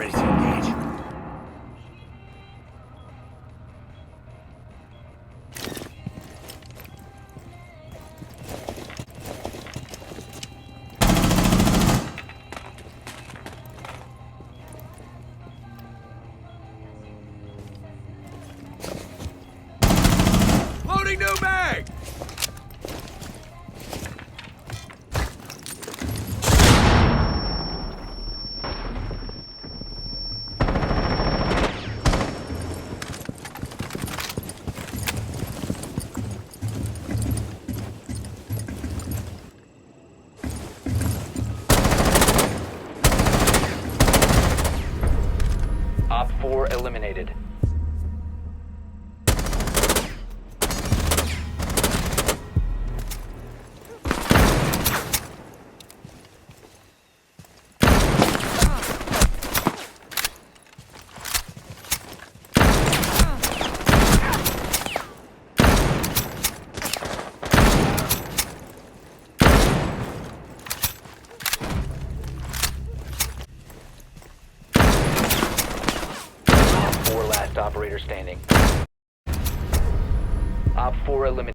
Ready to engage. Loading new mag! Op 4 eliminated. Op 4 last operator standing. Op 4 eliminated.